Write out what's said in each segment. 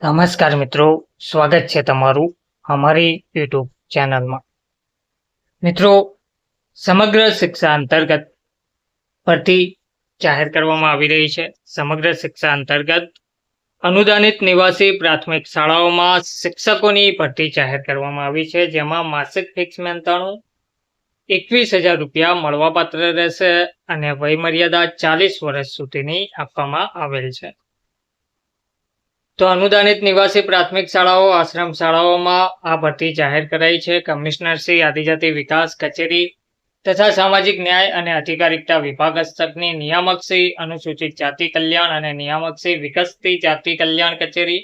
નમસ્કાર મિત્રો, સ્વાગત છે તમારું અમારી યુટ્યુબ ચેનલમાં. મિત્રો, સમગ્ર શિક્ષા અંતર્ગત ભરતી જાહેર કરવામાં આવી રહી છે. સમગ્ર શિક્ષા અંતર્ગત અનુદાનિત નિવાસી પ્રાથમિક શાળાઓમાં શિક્ષકોની ભરતી જાહેર કરવામાં આવી છે, જેમાં માસિક ફિક્સ મહેનતાણું 21,000 રૂપિયા મળવાપાત્ર રહેશે અને વયમર્યાદા 40 વર્ષ સુધીની આપવામાં આવેલ છે. તો અનુદાનિત નિવાસી પ્રાથમિક શાળાઓ, આશ્રમ શાળાઓમાં આ ભરતી જાહેર કરાઈ છે. કમિશનર શ્રી આદિજાતિ વિકાસ કચેરી તથા સામાજિક ન્યાય અને અધિકારિતા વિભાગ હસ્તકની નિયામક શ્રી અનુસૂચિત જાતિ કલ્યાણ અને નિયામક શ્રી વિકસતી જાતિ કલ્યાણ કચેરી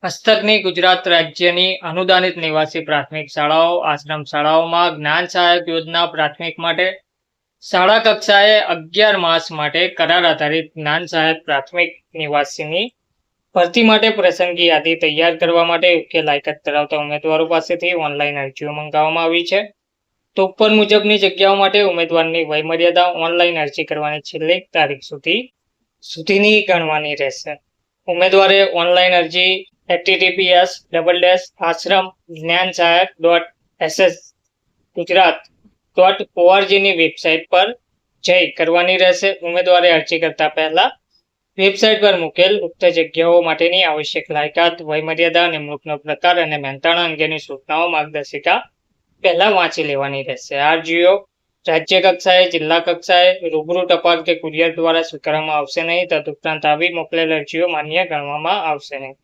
હસ્તકની ગુજરાત રાજ્યની અનુદાનિત નિવાસી પ્રાથમિક શાળાઓ, આશ્રમ શાળાઓમાં જ્ઞાન સહાયક યોજના પ્રાથમિક માટે શાળા કક્ષાએ 11 માસ માટે કરાર આધારિત જ્ઞાન સહાયક પ્રાથમિક નિવાસીની ભરતી માટે પસંદગી યાદી તૈયાર કરવા માટે યોગ્ય લાયકાત ધરાવતા ઉમેદવારો પાસેથી ઓનલાઈન અરજીઓ મંગાવવામાં આવી છે. તો ઉપર મુજબની જગ્યાઓ માટે ઉમેદવારની વયમર્યાદા ઓનલાઈન અરજી કરવાની છેલ્લી તારીખ સુધીની ગણવાની રહેશે. ઉમેદવારે ઓનલાઈન અરજી https://ashramgnansayak.ss.gujarat.org ની વેબસાઇટ પર જઈ કરવાની રહેશે. ઉમેદવારે અરજી કરતા પહેલા વેબસાઇટ પર મૂકેલ ઉક્ત જગ્યાઓ માટેની આવશ્યક લાયકાત, વયમર્યાદા, નિમણૂકનો પ્રકાર અને મહેનતાણા અંગેની સૂચનાઓ માર્ગદર્શિકા પહેલા વાંચી લેવાની રહેશે. આ અરજીઓ રાજ્ય કક્ષાએ, જિલ્લા કક્ષાએ રૂબરૂ ટપાલ કે કુરિયર દ્વારા સ્વીકારવામાં આવશે નહીં. તદુપરાંત આવી મોકલેલ અરજીઓ માન્ય ગણવામાં આવશે નહીં.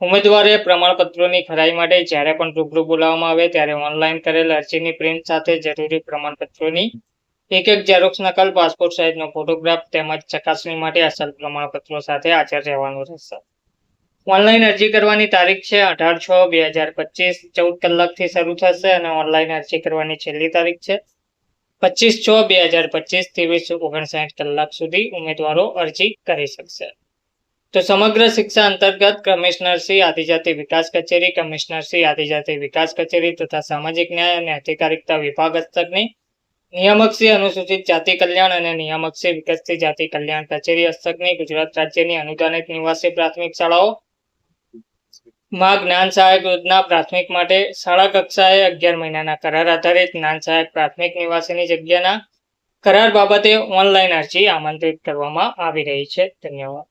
ઉમેદવારે પ્રમાણપત્રોની ખરાઈ માટે જ્યારે પણ રૂબરૂ બોલાવવામાં આવે ત્યારે ઓનલાઈન કરેલ અરજીની પ્રિન્ટ સાથે જરૂરી પ્રમાણપત્રોની એક ઝેરોક્ષ નકલ, પાસપોર્ટ સાઇઝનો ફોટોગ્રાફ તેમજ ચકાસણી માટે અસલ પ્રમાણપત્રો સાથે હાજર રહેવાનું રહેશે. ઓનલાઈન અરજી કરવાની તારીખ છે 18/6/2025 14 કલાકથી શરૂ થશે અને ઓનલાઈન અરજી કરવાની છેલ્લી તારીખ છે 25/6/2025 23:59 કલાક સુધી ઉમેદવારો અરજી કરી શકશે. તો સમગ્ર શિક્ષા અંતર્ગત કમિશનર શ્રી આદિજાતિ વિકાસ કચેરી, કમિશનર શ્રી આદિજાતિ વિકાસ કચેરી તથા સામાજિક ન્યાય અને અધિકારિતા વિભાગ હસ્તકની નિયામક શ્રી અનુસૂચિત જાતિ કલ્યાણ અને નિયામક શ્રી વિકસતી જાતિ કલ્યાણ કચેરી હસ્તકની ગુજરાત રાજ્યની અનુદાનિત નિવાસી પ્રાથમિક શાળાઓ માં જ્ઞાન સહાયક યોજના પ્રાથમિક માટે શાળા કક્ષાએ 11 મહિનાના કરાર આધારિત જ્ઞાન સહાયક પ્રાથમિક નિવાસીની જગ્યાના કરાર બાબતે ઓનલાઈન અરજી આમંત્રિત કરવામાં આવી રહી છે. ધન્યવાદ.